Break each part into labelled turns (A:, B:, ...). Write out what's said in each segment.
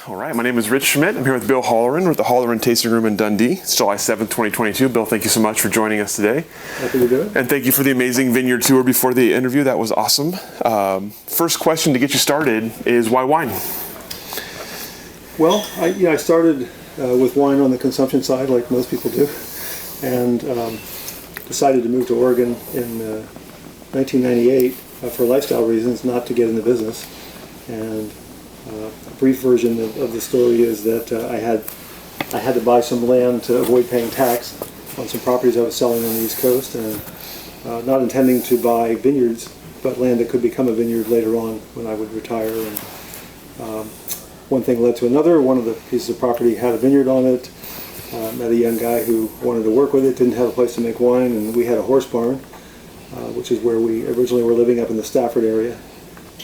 A: All right, my name is Rich Schmidt. I'm here with Bill Holloran. We're at the Holloran Tasting Room in Dundee. It's July 7th, 2022. Bill, thank you so much for joining us today.
B: Happy to do it.
A: And thank you for the amazing vineyard tour before the interview. That was awesome. First question to get you started is why wine?
B: Well, I started with wine on the consumption side, like most people do, and decided to move to Oregon in 1998 for lifestyle reasons, not to get in the business. And a brief version of the story is that I had to buy some land to avoid paying tax on some properties I was selling on the East Coast, and not intending to buy vineyards, but land that could become a vineyard later on when I would retire. And one thing led to another. One of the pieces of property had a vineyard on it. Met a young guy who wanted to work with it, didn't have a place to make wine, and we had a horse barn, which is where we originally were living up in the Stafford area,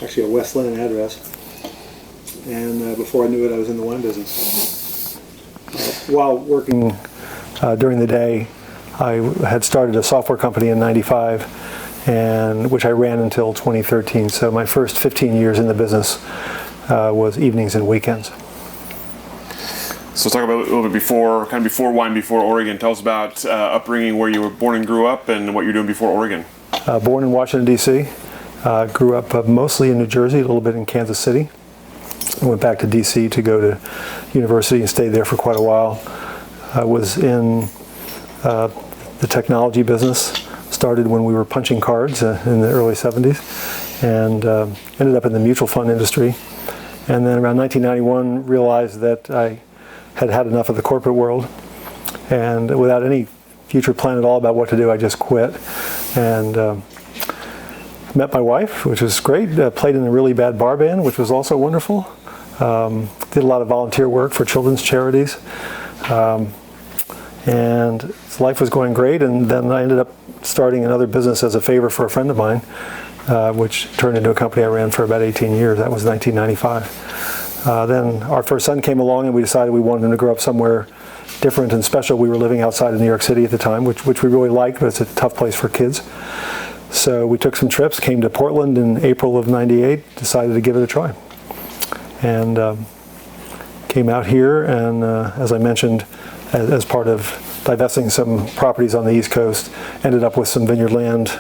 B: actually a Westland address. And before I knew it, I was in the wine business. While working during the day, I had started a software company in '95, and which I ran until 2013. So my first 15 years in the business was evenings and weekends.
A: So let's talk about a little bit before wine, before Oregon. Tell us about upbringing, where you were born and grew up, and what you're doing before Oregon.
B: Born in Washington, D.C. Grew up mostly in New Jersey, a little bit in Kansas City. Went back to D.C. to go to university and stayed there for quite a while. I was in the technology business. Started when we were punching cards in the early 70s, and ended up in the mutual fund industry. And then around 1991, realized that I had had enough of the corporate world, and without any future plan at all about what to do, I just quit. And met my wife, which was great. Played in a really bad bar band, which was also wonderful. Did a lot of volunteer work for children's charities. And life was going great, and then I ended up starting another business as a favor for a friend of mine, which turned into a company I ran for about 18 years. That was 1995. Then our first son came along, and we decided we wanted him to grow up somewhere different and special. We were living outside of New York City at the time, which we really liked, but it's a tough place for kids. So we took some trips, came to Portland in April of '98, decided to give it a try. And came out here, and as I mentioned, as part of divesting some properties on the East Coast, ended up with some vineyard land,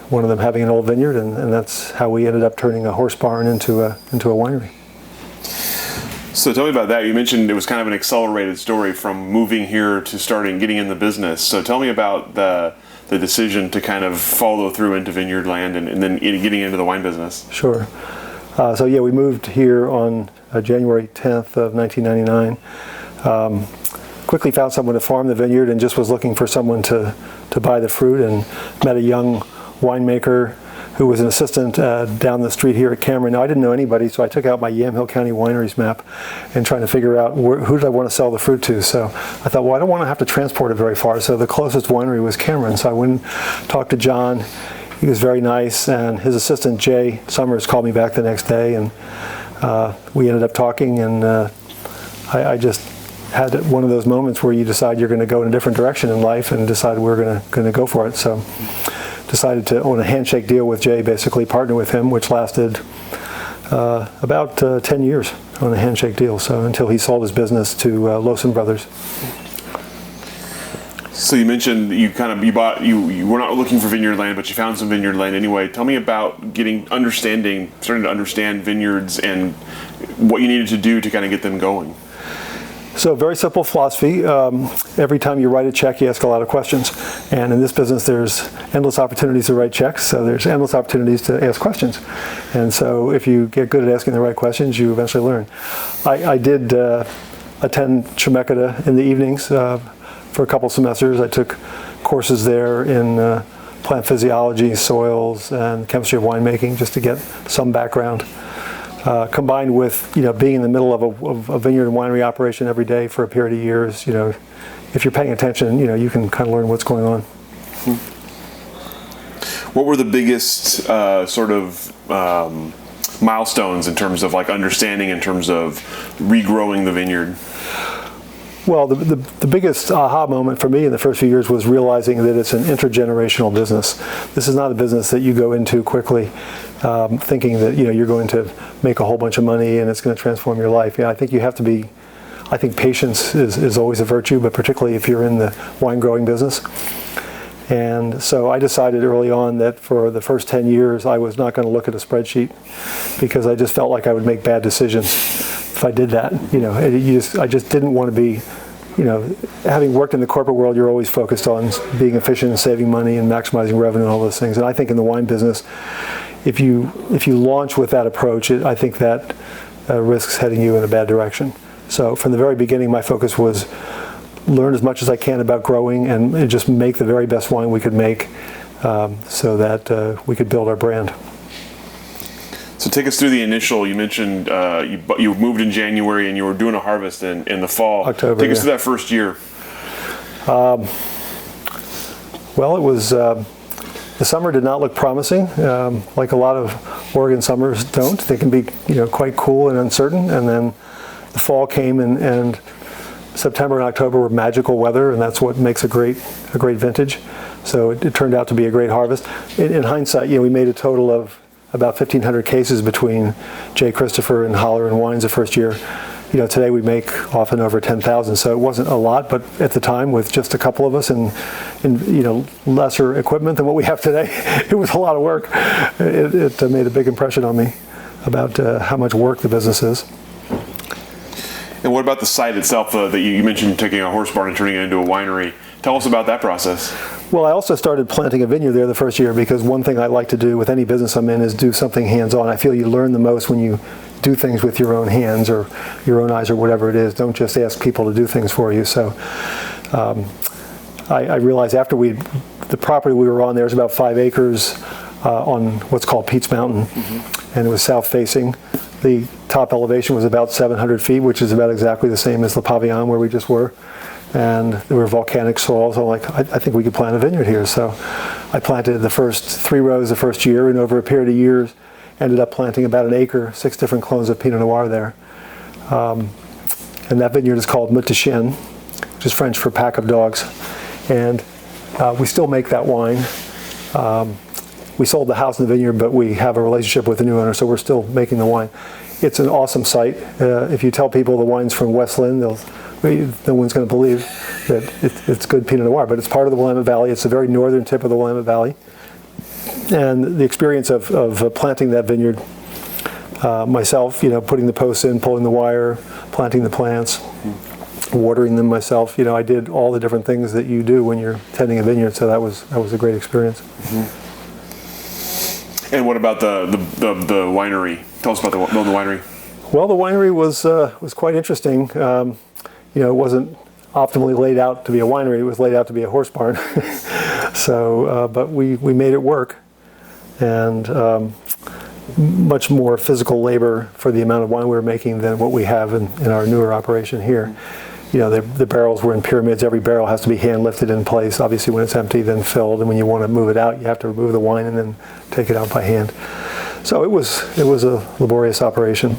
B: one of them having an old vineyard, and that's how we ended up turning a horse barn into a winery.
A: So tell me about that. You mentioned it was kind of an accelerated story from moving here to getting in the business. So tell me about the decision to kind of follow through into vineyard land and then getting into the wine business.
B: Sure. So we moved here on January 10th of 1999. Quickly found someone to farm the vineyard and just was looking for someone to buy the fruit, and met a young winemaker who was an assistant down the street here at Cameron. Now, I didn't know anybody, so I took out my Yamhill County wineries map and trying to figure out who did I want to sell the fruit to. So I thought, well, I don't want to have to transport it very far, so the closest winery was Cameron. So I went and talked to John. He was very nice, and his assistant, Jay Summers, called me back the next day, and we ended up talking, and I just had one of those moments where you decide you're going to go in a different direction in life and decide we're going to go for it. So decided to own a handshake deal with Jay, basically partner with him, which lasted about 10 years on a handshake deal. So until he sold his business to Lawson Brothers.
A: So you mentioned you were not looking for vineyard land, but you found some vineyard land anyway. Tell me about starting to understand vineyards and what you needed to do to kind of get them going.
B: So very simple philosophy. Every time you write a check, you ask a lot of questions. And in this business, there's endless opportunities to write checks, so there's endless opportunities to ask questions. And so if you get good at asking the right questions, you eventually learn. I did attend Chemeketa in the evenings for a couple semesters. I took courses there in plant physiology, soils, and chemistry of winemaking, just to get some background. Combined with being in the middle of a vineyard and winery operation every day for a period of years, if you're paying attention, you can kind of learn what's going on.
A: What were the biggest milestones in terms of understanding, in terms of regrowing the vineyard?
B: Well, the biggest aha moment for me in the first few years was realizing that it's an intergenerational business. This is not a business that you go into quickly thinking that you're going to make a whole bunch of money and it's going to transform your life. I think you have to be, I think patience is always a virtue, but particularly if you're in the wine growing business. And so I decided early on that for the first 10 years I was not going to look at a spreadsheet because I just felt like I would make bad decisions if I did that. I just didn't want to be, having worked in the corporate world, you're always focused on being efficient and saving money and maximizing revenue and all those things. And I think in the wine business, if you launch with that approach, I think that risks heading you in a bad direction. So from the very beginning, my focus was learn as much as I can about growing and just make the very best wine we could make so that we could build our brand.
A: So take us through the initial, you mentioned you moved in January and you were doing a harvest in the fall.
B: October,
A: Take us through that first year.
B: Well, it was, the summer did not look promising. Like a lot of Oregon summers don't. They can be quite cool and uncertain. And then the fall came and September and October were magical weather, and that's what makes a great vintage. So it turned out to be a great harvest. In hindsight, we made a total of about 1,500 cases between J. Christopher and Holloran wines the first year. Today we make often over 10,000, so it wasn't a lot, but at the time with just a couple of us and lesser equipment than what we have today, it was a lot of work. It made a big impression on me about how much work the business is.
A: And what about the site itself that you mentioned taking a horse barn and turning it into a winery? Tell us about that process.
B: Well, I also started planting a vineyard there the first year because one thing I like to do with any business I'm in is do something hands-on. I feel you learn the most when you do things with your own hands or your own eyes or whatever it is. Don't just ask people to do things for you. So I realized after the property we were on there was about 5 acres on what's called Pete's Mountain, and it was south-facing. The top elevation was about 700 feet, which is about exactly the same as Le Pavillon where we just were. And there were volcanic soils. I'm like, I think we could plant a vineyard here. So I planted the first 3 rows the first year, and over a period of years, ended up planting about 1 acre, 6 different clones of Pinot Noir there. And that vineyard is called Mut de Chien, which is French for pack of dogs. And we still make that wine. We sold the house and the vineyard, but we have a relationship with the new owner, so we're still making the wine. It's an awesome site. If you tell people the wine's from West Lynn, no one's going to believe that it's good Pinot Noir, but it's part of the Willamette Valley. It's the very northern tip of the Willamette Valley. And the experience of planting that vineyard myself, putting the posts in, pulling the wire, planting the plants, watering them myself. I did all the different things that you do when you're tending a vineyard, so that was a great experience.
A: And what about the winery? Tell us about the winery.
B: Well, the winery was quite interesting. It wasn't optimally laid out to be a winery. It was laid out to be a horse barn. So, but we made it work, and much more physical labor for the amount of wine we were making than what we have in our newer operation here. The barrels were in pyramids. Every barrel has to be hand lifted in place. Obviously, when it's empty, then filled. And when you want to move it out, you have to remove the wine and then take it out by hand. So it was a laborious operation.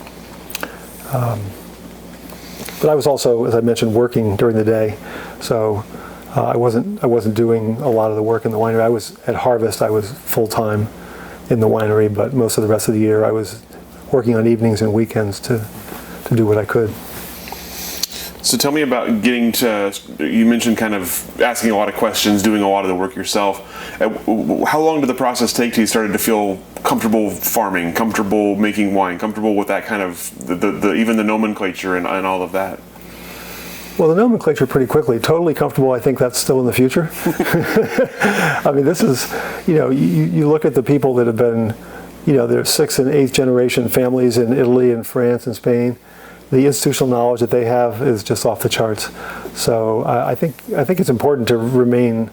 B: But I was also, as I mentioned, working during the day. So I wasn't doing a lot of the work in the winery. I was at harvest. I was full time in the winery, but most of the rest of the year I was working on evenings and weekends to do what I could.
A: So tell me about getting to, you mentioned kind of asking a lot of questions, doing a lot of the work yourself. How long did the process take till you started to feel comfortable farming, comfortable making wine, comfortable with that kind of, even the nomenclature and all of that?
B: Well, the nomenclature pretty quickly. Totally comfortable, I think that's still in the future. I mean, this is, you look at the people that have been, they're 6th and 8th generation families in Italy and France and Spain. The institutional knowledge that they have is just off the charts. So I think it's important to remain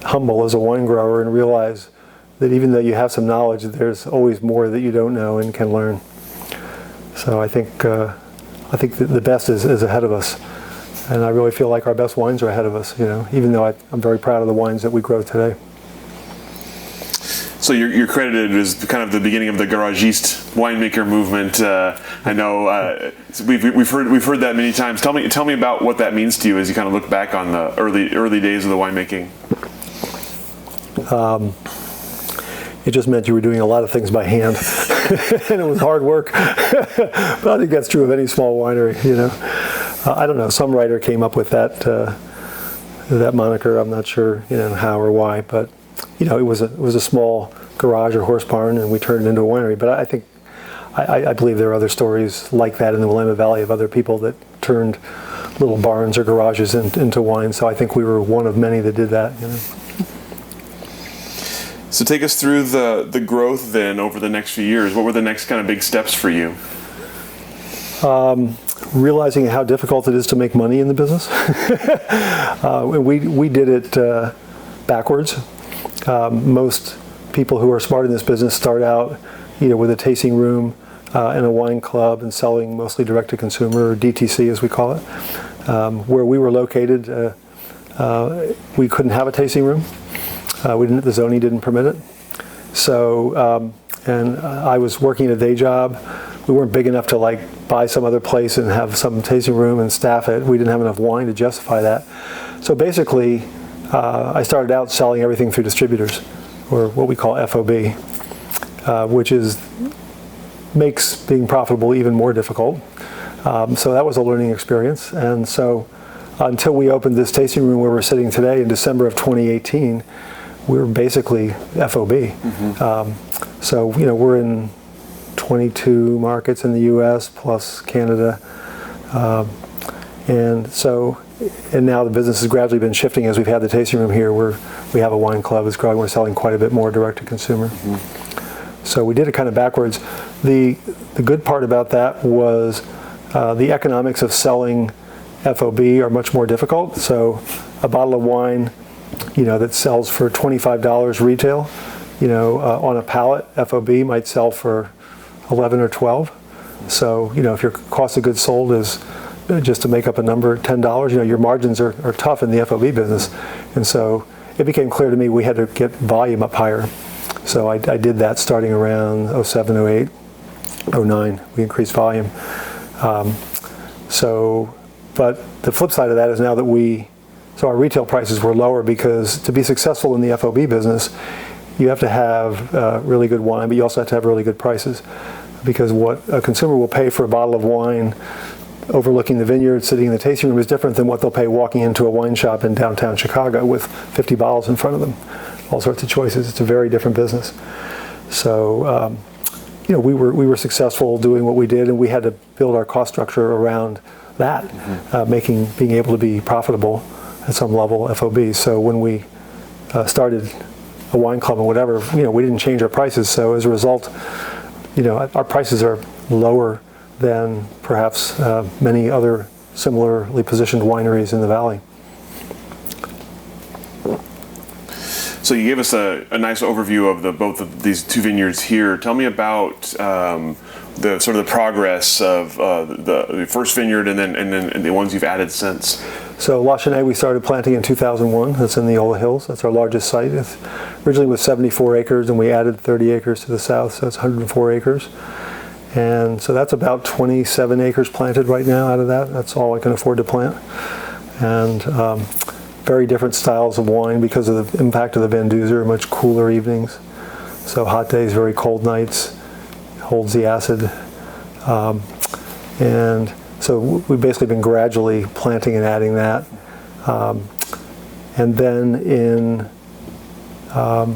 B: humble as a wine grower and realize that even though you have some knowledge, there's always more that you don't know and can learn. So I think that the best is ahead of us, and I really feel like our best wines are ahead of us. Even though I'm very proud of the wines that we grow today.
A: So you're credited as kind of the beginning of the garagiste winemaker movement. I know we've heard that many times. Tell me about what that means to you as you kind of look back on the early days of the winemaking.
B: It just meant you were doing a lot of things by hand, and it was hard work. But I think that's true of any small winery. I don't know. Some writer came up with that moniker. I'm not sure, how or why, but it was a small garage or horse barn, and we turned it into a winery. But I think I believe there are other stories like that in the Willamette Valley of other people that turned little barns or garages into wine. So I think we were one of many that did that.
A: So take us through the growth then over the next few years. What were the next kind of big steps for you?
B: Realizing how difficult it is to make money in the business. We did it backwards. Most people who are smart in this business start out with a tasting room and a wine club and selling mostly direct to consumer, or DTC as we call it. Where we were located, we couldn't have a tasting room. The zoning didn't permit it. So, and I was working at a day job. We weren't big enough to buy some other place and have some tasting room and staff it. We didn't have enough wine to justify that. So basically, I started out selling everything through distributors, or what we call FOB, which makes being profitable even more difficult. So that was a learning experience. And so until we opened this tasting room where we're sitting today in December of 2018, we were basically FOB. Mm-hmm. So we're in 22 markets in the U.S. plus Canada, and now the business has gradually been shifting as we've had the tasting room here, where we have a wine club that's growing. We're selling quite a bit more direct to consumer. Mm-hmm. So we did it kind of backwards. The good part about that was the economics of selling FOB are much more difficult. So a bottle of wine, that sells for $25 retail, on a pallet, FOB might sell for 11 or 12. So, if your cost of goods sold is, just to make up a number, $10, your margins are tough in the FOB business. And so it became clear to me we had to get volume up higher. So I did that starting around 07, 08, 09. We increased volume. But the flip side of that is now that so our retail prices were lower, because to be successful in the FOB business, you have to have really good wine, but you also have to have really good prices. Because what a consumer will pay for a bottle of wine overlooking the vineyard, sitting in the tasting room, is different than what they'll pay walking into a wine shop in downtown Chicago with 50 bottles in front of them. All sorts of choices. It's a very different business. So, we were successful doing what we did, and we had to build our cost structure around that, mm-hmm. Being able to be profitable at some level, FOB. So when we started a wine club and whatever, we didn't change our prices. So as a result, our prices are lower than perhaps many other similarly positioned wineries in the valley.
A: So you gave us a nice overview of both of these two vineyards here. Tell me about the sort of the progress of the first vineyard and then the ones you've added since.
B: So La Chenaie we started planting in 2001. That's in the Ola Hills. That's our largest site. It originally was 74 acres, and we added 30 acres to the south, so it's 104 acres. And so that's about 27 acres planted right now out of that. That's all I can afford to plant. And very different styles of wine because of the impact of the Van Duzer, much cooler evenings. So hot days, very cold nights, holds the acid. And so we've basically been gradually planting and adding that. And then in, I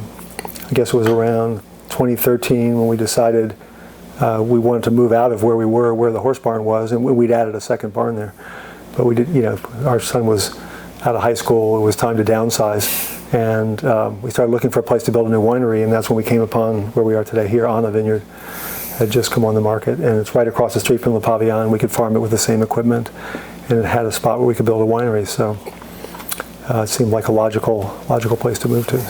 B: guess it was around 2013 when we decided we wanted to move out of where we were, where the horse barn was, and we'd added a second barn there. But we did, our son was out of high school, it was time to downsize. And we started looking for a place to build a new winery, and that's when we came upon where we are today here. Anna Vineyard had just come on the market, and it's right across the street from Le Pavillon. We could farm it with the same equipment, and it had a spot where we could build a winery. So it seemed like a logical place to move to.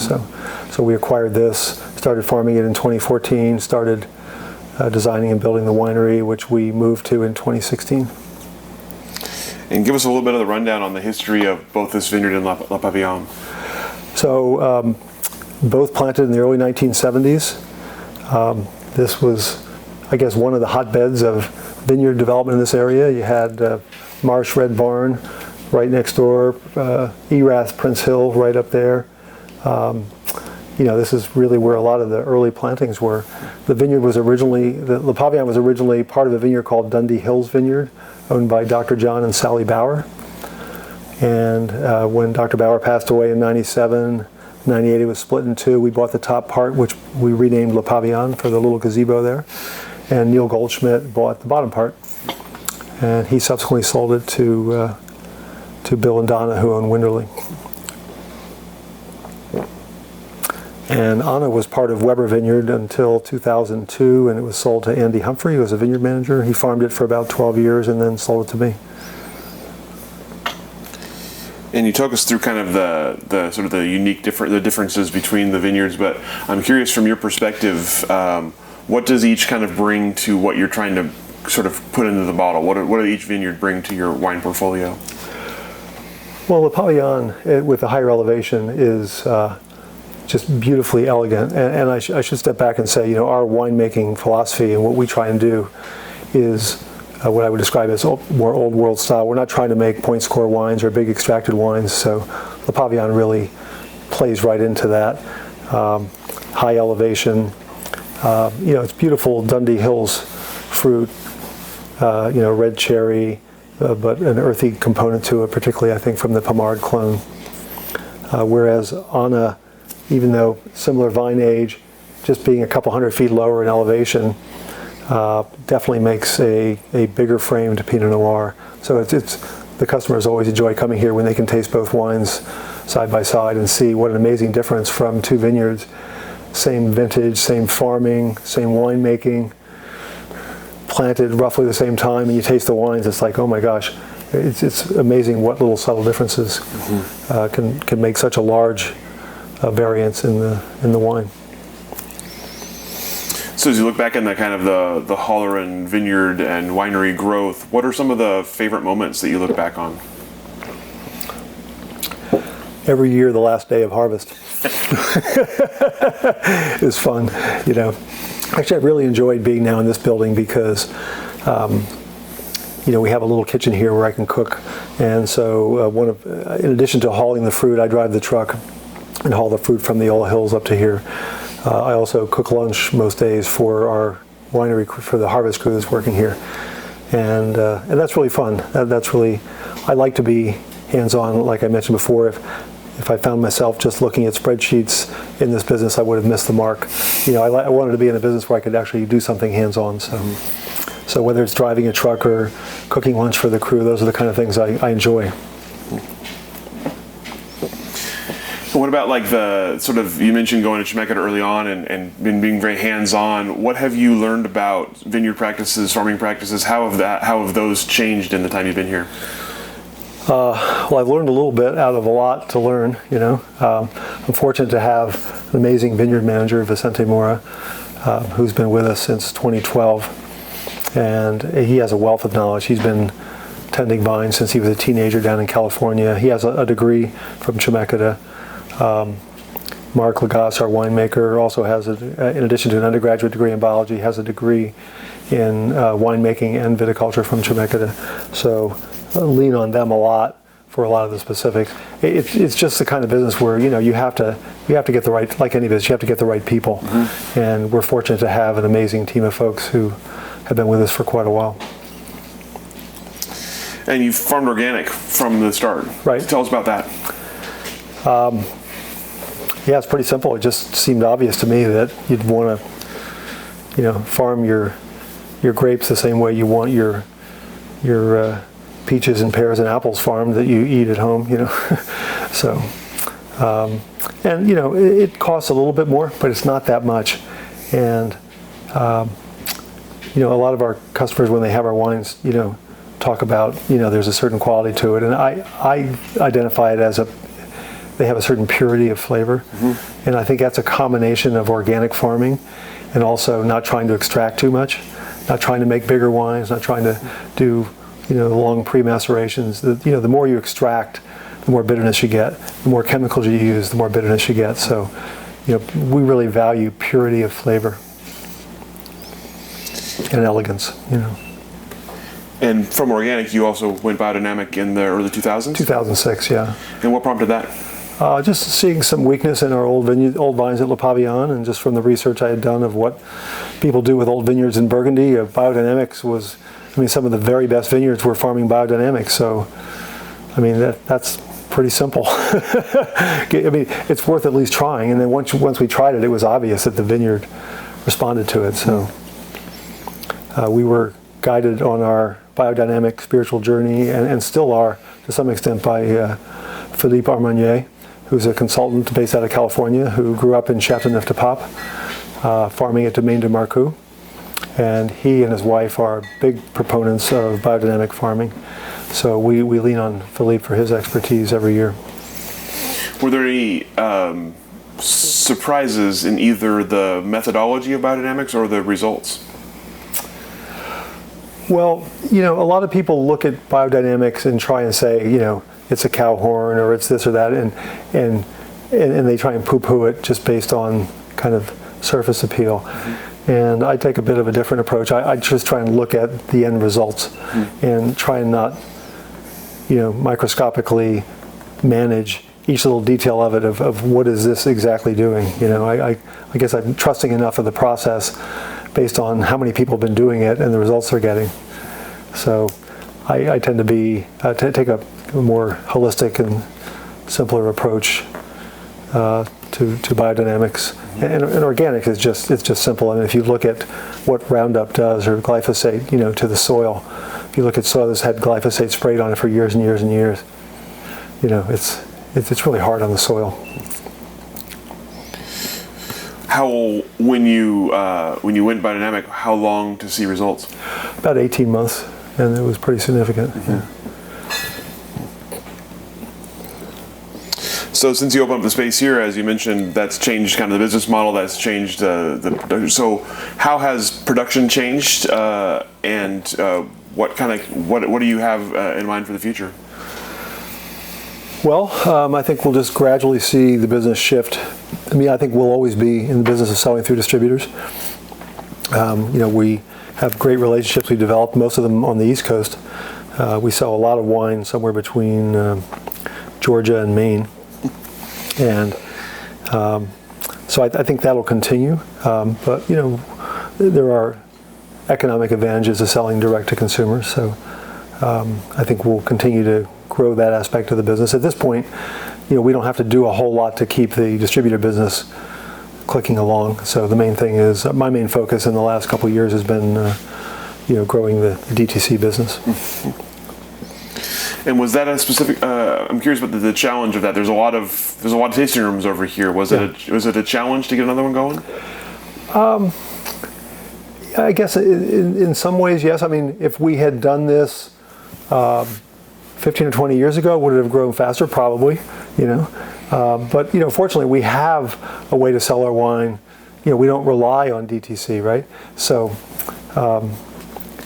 B: So we acquired this, started farming it in 2014, started designing and building the winery, which we moved to in 2016.
A: And give us a little bit of the rundown on the history of both this vineyard and La Pavillon.
B: So both planted in the early 1970s. This was, I guess, one of the hotbeds of vineyard development in this area. You had Marsh Red Barn right next door, Erath Prince Hill right up there. This is really where a lot of the early plantings were. The vineyard was originally, Le Pavillon was originally part of a vineyard called Dundee Hills Vineyard, owned by Dr. John and Sally Bauer. And when Dr. Bauer passed away in 97, 98, it was split in two. We bought the top part, which we renamed Le Pavillon for the little gazebo there. And Neil Goldschmidt bought the bottom part. And he subsequently sold it to Bill and Donna, who own Winderly. And Anna was part of Weber Vineyard until 2002, and it was sold to Andy Humphrey, who was a vineyard manager. He farmed it for about 12 years and then sold it to me.
A: And you took us through kind of the sort of the unique the differences between the vineyards, but I'm curious from your perspective, what does each kind of bring to what you're trying to sort of put into the bottle? What do each vineyard bring to your wine portfolio?
B: Well, Le Pavillon with the higher elevation is just beautifully elegant. And I should step back and say, our winemaking philosophy and what we try and do is what I would describe as more old world style. We're not trying to make point score wines or big extracted wines, so Le Pavillon really plays right into that. High elevation, it's beautiful Dundee Hills fruit, red cherry, but an earthy component to it, particularly I think from the Pommard clone. Whereas Anna, even though similar vine age, just being a couple hundred feet lower in elevation, definitely makes a bigger framed Pinot Noir. So it's the customers always enjoy coming here when they can taste both wines side by side and see what an amazing difference from two vineyards. Same vintage, same farming, same winemaking, planted roughly the same time, and you taste the wines, it's like, oh my gosh, it's amazing what little subtle differences can make such a large variance in the wine.
A: So as you look back in the kind of the Holloran Vineyard and winery growth, what are some of the favorite moments that you look back on?
B: Every year, the last day of harvest is fun, Actually, I've really enjoyed being now in this building because, we have a little kitchen here where I can cook. And so in addition to hauling the fruit, I drive the truck and haul the fruit from the Ola Hills up to here. I also cook lunch most days for our winery, for the harvest crew that's working here. And that's really fun. That's really, I like to be hands-on, like I mentioned before. If I found myself just looking at spreadsheets in this business, I would have missed the mark. I wanted to be in a business where I could actually do something hands-on. So whether it's driving a truck or cooking lunch for the crew, those are the kind of things I enjoy.
A: What about like the sort of, you mentioned going to Schmidt early on and being very hands-on. What have you learned about vineyard practices, farming practices? How have those changed in the time you've been here?
B: Well, I've learned a little bit out of a lot to learn, I'm fortunate to have an amazing vineyard manager, Vicente Mora, who's been with us since 2012. And he has a wealth of knowledge. He's been tending vines since he was a teenager down in California. He has a degree from Chemeketa. Mark Lagasse, our winemaker, also has, in addition to an undergraduate degree in biology, has a degree in winemaking and viticulture from Chemeketa. So lean on them a lot for a lot of the specifics. It's just the kind of business where you have to get the right, like any business, you have to get the right people. Mm-hmm. And we're fortunate to have an amazing team of folks who have been with us for quite a while.
A: And you've farmed organic from the start.
B: Right.
A: Tell us about that.
B: Yeah, it's pretty simple. It just seemed obvious to me that you'd want to, farm your grapes the same way you want your peaches and pears and apples farmed that you eat at home. So, and it costs a little bit more, but it's not that much. And a lot of our customers, when they have our wines, talk about there's a certain quality to it, and I identify it as they have a certain purity of flavor. Mm-hmm. And I think that's a combination of organic farming and also not trying to extract too much, not trying to make bigger wines, not trying to do long pre-macerations. The more you extract, the more bitterness you get. The more chemicals you use, the more bitterness you get. So we really value purity of flavor and elegance.
A: And from organic, you also went biodynamic in the early 2000s?
B: 2006, yeah.
A: And what prompted that?
B: Just seeing some weakness in our old vines at Le Pavillon, and just from the research I had done of what people do with old vineyards in Burgundy, biodynamics was, some of the very best vineyards were farming biodynamics. So, that's pretty simple. It's worth at least trying. And then once we tried it, it was obvious that the vineyard responded to it. So we were guided on our biodynamic spiritual journey, and still are to some extent by Philippe Armagnier, who's a consultant based out of California who grew up in Châteauneuf-du-Pape, farming at Domaine de Marcoux. And he and his wife are big proponents of biodynamic farming. So we lean on Philippe for his expertise every year.
A: Were there any surprises in either the methodology of biodynamics or the results?
B: Well, a lot of people look at biodynamics and try and say, it's a cow horn or it's this or that, and they try and poo-poo it just based on kind of surface appeal. Mm-hmm. And I take a bit of a different approach. I just try and look at the end results and try and not, microscopically manage each little detail of it, of what is this exactly doing. I guess I'm trusting enough of the process based on how many people have been doing it and the results they're getting. So I tend to take a more holistic and simpler approach to biodynamics. And organic is just simple. If you look at what Roundup does or glyphosate, to the soil, if you look at soil that's had glyphosate sprayed on it for years and years and years, it's really hard on the soil.
A: When you went biodynamic, how long to see results?
B: About 18 months, and it was pretty significant. Mm-hmm. Yeah.
A: So since you opened up the space here, as you mentioned, that's changed kind of the business model. That's changed the production. So how has production changed, and what do you have in mind for the future?
B: Well, I think we'll just gradually see the business shift. I think we'll always be in the business of selling through distributors. We have great relationships we developed, most of them on the East Coast. We sell a lot of wine somewhere between Georgia and Maine. And so I think that'll continue. But, there are economic advantages of selling direct to consumers. So I think we'll continue to grow that aspect of the business. At this point, we don't have to do a whole lot to keep the distributor business clicking along. So the main thing is, my main focus in the last couple of years has been, growing the DTC business.
A: And was that a specific? I'm curious about the challenge of that. There's a lot of tasting rooms over here. Was it a challenge to get another one going?
B: I guess in some ways, yes. If we had done this 15 or 20 years ago, would it have grown faster? Probably. But fortunately, we have a way to sell our wine. We don't rely on DTC, right? So.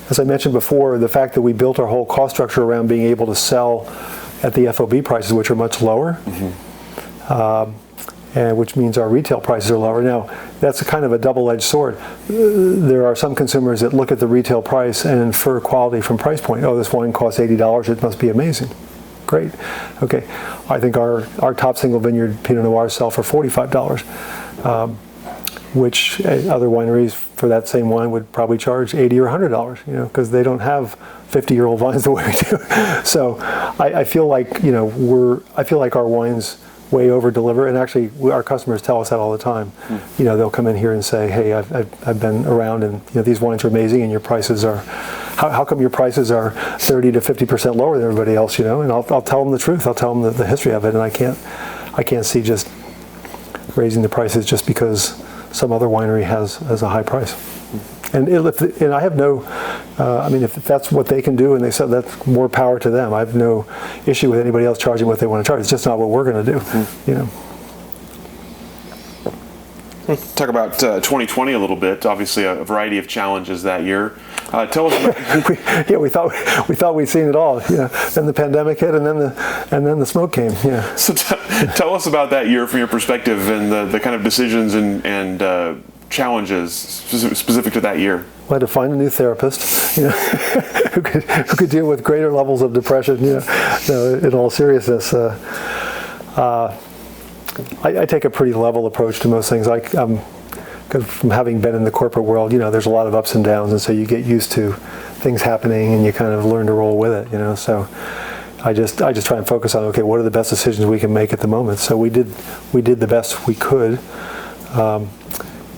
B: As I mentioned before, the fact that we built our whole cost structure around being able to sell at the FOB prices, which are much lower, and which means our retail prices are lower. Now, that's a kind of a double-edged sword. There are some consumers that look at the retail price and infer quality from price point. Oh, this wine costs $80, it must be amazing. Great. Okay. I think our top single vineyard Pinot Noirs sell for $45. Which other wineries for that same wine would probably charge $80 or $100, because they don't have 50-year-old vines the way we do. So I feel like our wines way over deliver, and actually our customers tell us that all the time. They'll come in here and say, "Hey, I've been around, and these wines are amazing, and your prices are. How come your prices are 30 to 50% lower than everybody else?" And I'll tell them the truth. I'll tell them the history of it, and I can't see just raising the prices just because some other winery has a high price. And I have no, if that's what they can do and they said that's more power to them. I have no issue with anybody else charging what they want to charge. It's just not what we're going to do.
A: Talk about 2020 a little bit. Obviously, a variety of challenges that year. Tell us.
B: We thought we'd seen it all. Then the pandemic hit, and then the smoke came. Yeah.
A: So tell us about that year from your perspective and the kind of decisions and challenges specific to that year.
B: I had to find a new therapist, who could deal with greater levels of depression. No, in all seriousness. I take a pretty level approach to most things. From having been in the corporate world, there's a lot of ups and downs, and so you get used to things happening, and you kind of learn to roll with it. So I just try and focus on, okay, what are the best decisions we can make at the moment. So we did the best we could.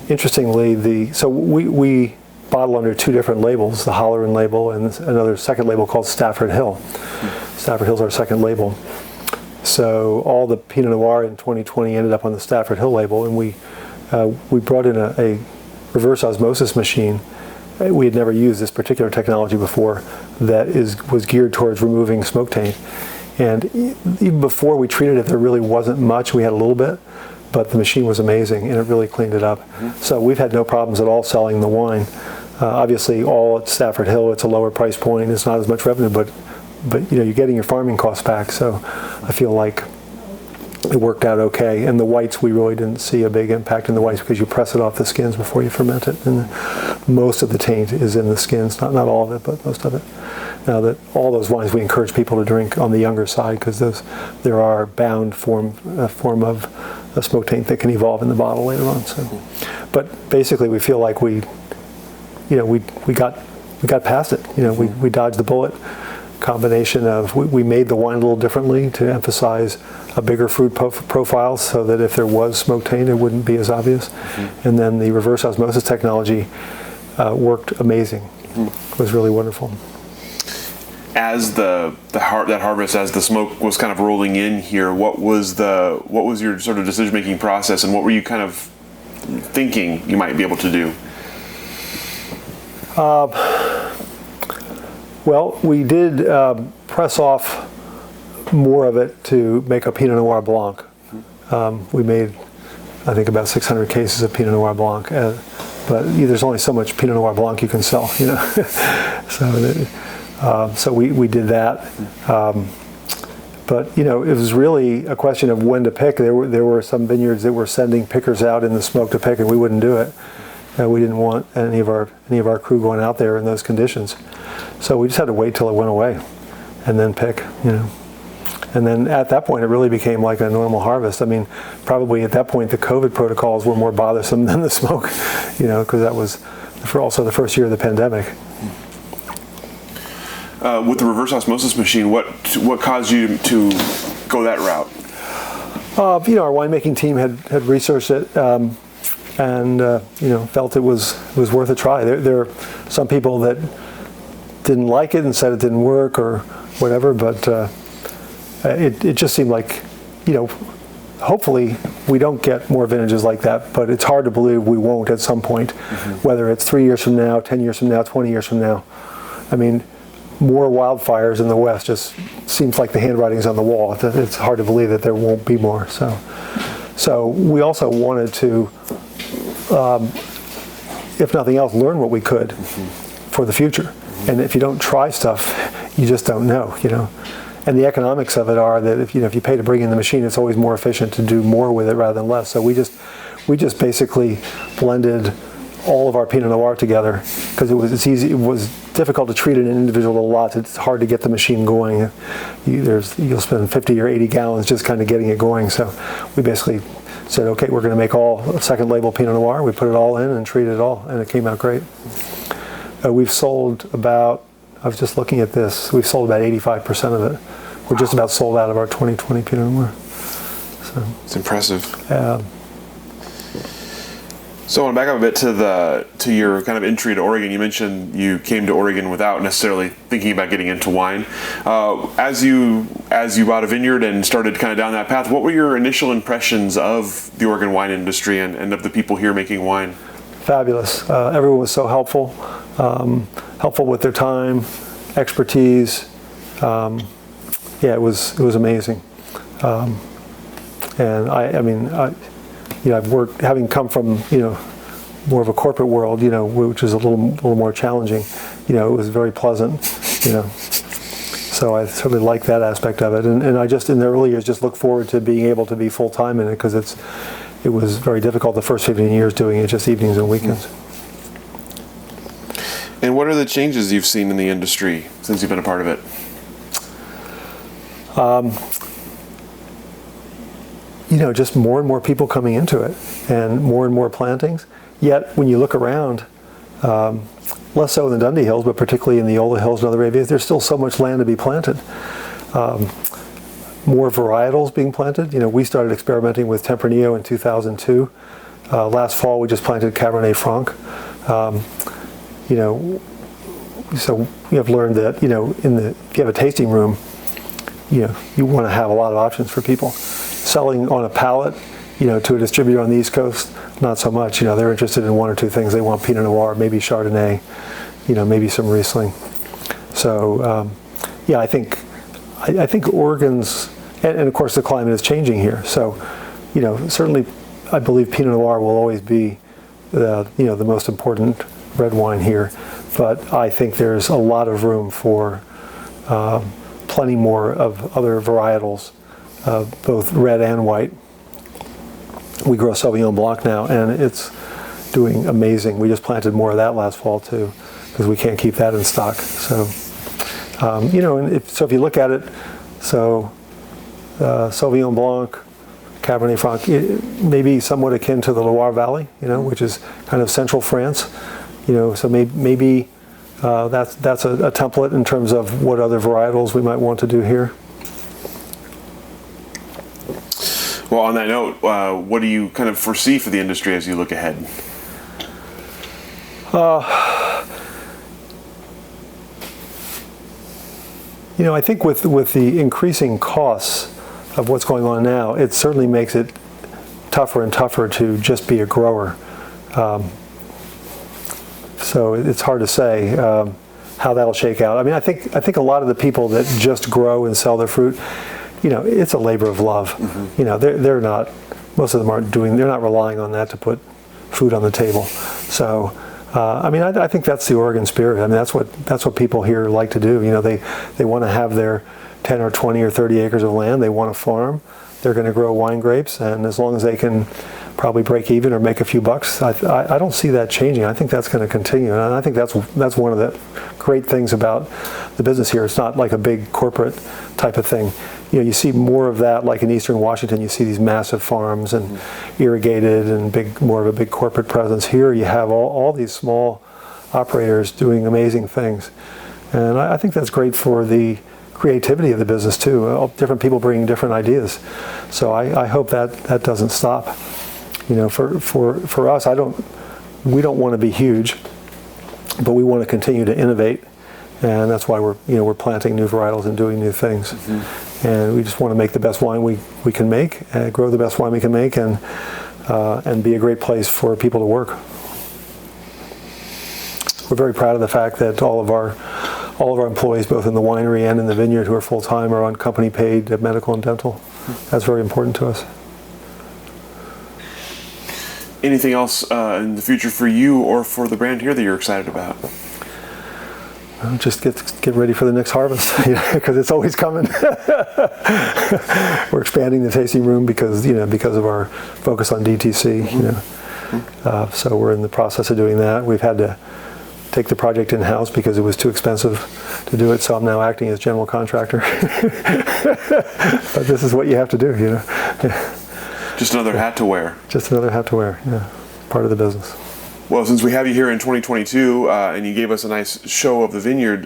B: Interestingly, we bottle under two different labels: the Holloran label and another second label called Stafford Hill. Stafford Hill's our second label. So all the Pinot Noir in 2020 ended up on the Stafford Hill label, and we brought in a reverse osmosis machine. We had never used this particular technology before that was geared towards removing smoke taint. And even before we treated it, there really wasn't much. We had a little bit, but the machine was amazing, and it really cleaned it up. So we've had no problems at all selling the wine. Obviously, all at Stafford Hill, it's a lower price point. It's not as much revenue, but you're getting your farming costs back, so I feel like it worked out okay. And the whites, we really didn't see a big impact in the whites because you press it off the skins before you ferment it, and most of the taint is in the skins, not all of it, but most of it. Now, that all those wines we encourage people to drink on the younger side, because there are bound form of a smoke taint that can evolve in the bottle later on. So, but basically, we feel like we got past it. We dodged the bullet. Combination of we made the wine a little differently to emphasize a bigger fruit profile, so that if there was smoke taint, it wouldn't be as obvious. And then the reverse osmosis technology worked amazing. It was really wonderful.
A: As that harvest, as the smoke was kind of rolling in here, what was your sort of decision making process, and what were you kind of thinking you might be able to do?
B: Well, we did press off more of it to make a Pinot Noir Blanc. We made, I think, about 600 cases of Pinot Noir Blanc, but there's only so much Pinot Noir Blanc you can sell, So we did that. But it was really a question of when to pick. There were some vineyards that were sending pickers out in the smoke to pick, and we wouldn't do it. We didn't want any of our crew going out there in those conditions. So we just had to wait till it went away, and then pick. And then at that point, it really became like a normal harvest. I mean, probably at that point, the COVID protocols were more bothersome than the smoke, because that was also the first year of the pandemic.
A: With the reverse osmosis machine, what caused you to go that route?
B: Our winemaking team had researched it. And felt it was worth a try. There are some people that didn't like it and said it didn't work or whatever, but it just seemed like, hopefully we don't get more vintages like that, but it's hard to believe we won't at some point, whether it's 3 years from now, 10 years from now, 20 years from now. I mean, more wildfires in the West just seems like the handwriting's on the wall. It's hard to believe that there won't be more. So we also wanted to, if nothing else, learn what we could for the future. And if you don't try stuff, you just don't know, And the economics of it are that if you pay to bring in the machine, it's always more efficient to do more with it rather than less. So we just basically blended all of our Pinot Noir together because it's easy. It was difficult to treat in individual lots. It's hard to get the machine going. You'll spend 50 or 80 gallons just kind of getting it going. So we basically said, okay, we're going to make all second label Pinot Noir. We put it all in and treated it all, and it came out great. We've sold about, I was just looking at this, we've sold about 85% of it. We're just about sold out of our 2020 Pinot Noir. So
A: it's impressive. So I want to back up a bit to your kind of entry to Oregon. You mentioned you came to Oregon without necessarily thinking about getting into wine. As you bought a vineyard and started kind of down that path, what were your initial impressions of the Oregon wine industry and of the people here making wine?
B: Fabulous. Everyone was so helpful, helpful with their time, expertise. It was amazing. And I've worked, having come from, more of a corporate world, which is a little more challenging, it was very pleasant, So I certainly like that aspect of it. And I just, in the early years, just look forward to being able to be full-time in it, because it was very difficult the first 15 years doing it just evenings and weekends.
A: And what are the changes you've seen in the industry since you've been a part of it?
B: Just more and more people coming into it, and more plantings. Yet, when you look around, less so in the Dundee Hills, but particularly in the Yola Hills and other areas, there's still so much land to be planted. More varietals being planted. We started experimenting with Tempranillo in 2002. Last fall, we just planted Cabernet Franc. So we have learned that, if you have a tasting room, you want to have a lot of options for people. Selling on a pallet, to a distributor on the East Coast, not so much. They're interested in one or two things. They want Pinot Noir, maybe Chardonnay, maybe some Riesling. So, I think Oregon's, and of course the climate is changing here. So, certainly I believe Pinot Noir will always be the most important red wine here. But I think there's a lot of room for plenty more of other varietals, both red and white. We grow Sauvignon Blanc now, and it's doing amazing. We just planted more of that last fall too, because we can't keep that in stock. So, and if you look at it, Sauvignon Blanc, Cabernet Franc, maybe somewhat akin to the Loire Valley, which is kind of central France. So maybe that's a template in terms of what other varietals we might want to do here.
A: Well, on that note, what do you kind of foresee for the industry as you look ahead?
B: I think with the increasing costs of what's going on now, it certainly makes it tougher and tougher to just be a grower. So it's hard to say how that'll shake out. I mean, I think a lot of the people that just grow and sell their fruit, it's a labor of love. Mm-hmm. They're not, most of them they're not relying on that to put food on the table. So, I think that's the Oregon spirit. I mean, that's what people here like to do. They want to have their 10 or 20 or 30 acres of land. They want to farm. They're going to grow wine grapes, and as long as they can probably break even or make a few bucks, I don't see that changing. I think that's going to continue, and I think that's one of the great things about the business here. It's not like a big corporate type of thing. You see more of that, like in Eastern Washington. You see these massive farms and irrigated and more of a big corporate presence. Here you have all these small operators doing amazing things, and I think that's great for the creativity of the business too. Different people bringing different ideas. So I hope that doesn't stop. For us, we don't want to be huge, but we want to continue to innovate, and that's why we're planting new varietals and doing new things. Mm-hmm. And we just want to make the best wine we can make, grow the best wine we can make, and be a great place for people to work. We're very proud of the fact that all of our employees, both in the winery and in the vineyard, who are full-time, are on company-paid medical and dental. That's very important to us.
A: Anything else in the future for you or for the brand here that you're excited about?
B: Just get ready for the next harvest, because it's always coming. We're expanding the tasting room because of our focus on DTC. So we're in the process of doing that. We've had to take the project in-house because it was too expensive to do it. So I'm now acting as general contractor. But this is what you have to do,
A: Just another hat to wear.
B: Just another hat to wear. Yeah, part of the business.
A: Well, since we have you here in 2022 and you gave us a nice show of the vineyard,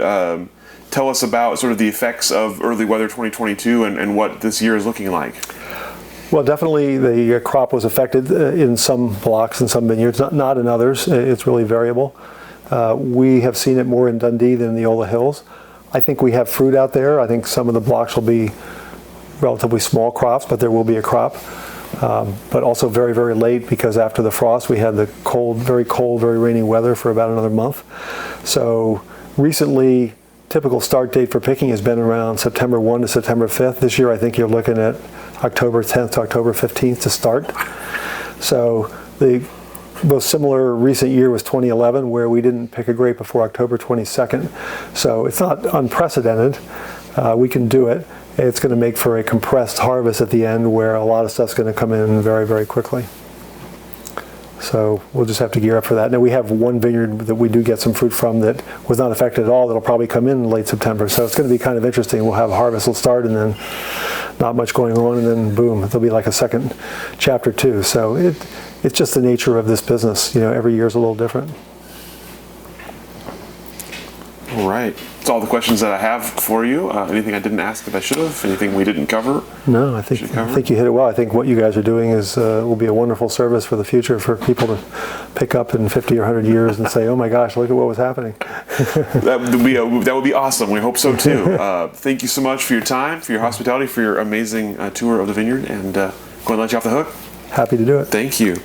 A: tell us about sort of the effects of early weather 2022 and what this year is looking like.
B: Well, definitely the crop was affected in some blocks and some vineyards, not in others. It's really variable. We have seen it more in Dundee than in the Yola Hills. I think we have fruit out there. I think some of the blocks will be relatively small crops, but there will be a crop. But also very, very late, because after the frost we had the very cold, very rainy weather for about another month. So recently, typical start date for picking has been around September 1 to September 5th. This year I think you're looking at October 10th to October 15th to start. So the most similar recent year was 2011, where we didn't pick a grape before October 22nd. So it's not unprecedented. We can do it. It's going to make for a compressed harvest at the end, where a lot of stuff's going to come in very, very quickly. So we'll just have to gear up for that. Now we have one vineyard that we do get some fruit from that was not affected at all. That'll probably come in late September. So it's going to be kind of interesting. We'll have harvest will start, and then not much going on, and then boom, there'll be like a second chapter 2. So it's just the nature of this business. Every year is a little different.
A: All right. That's all the questions that I have for you. Anything I didn't ask that I should have? Anything we didn't cover?
B: No, I think you hit it well. I think what you guys are doing will be a wonderful service for the future, for people to pick up in 50 or 100 years and say, "Oh my gosh, look at what was happening."
A: That would be awesome. We hope so too. Thank you so much for your time, for your hospitality, for your amazing tour of the vineyard, and go and let you off the hook.
B: Happy to do it.
A: Thank you.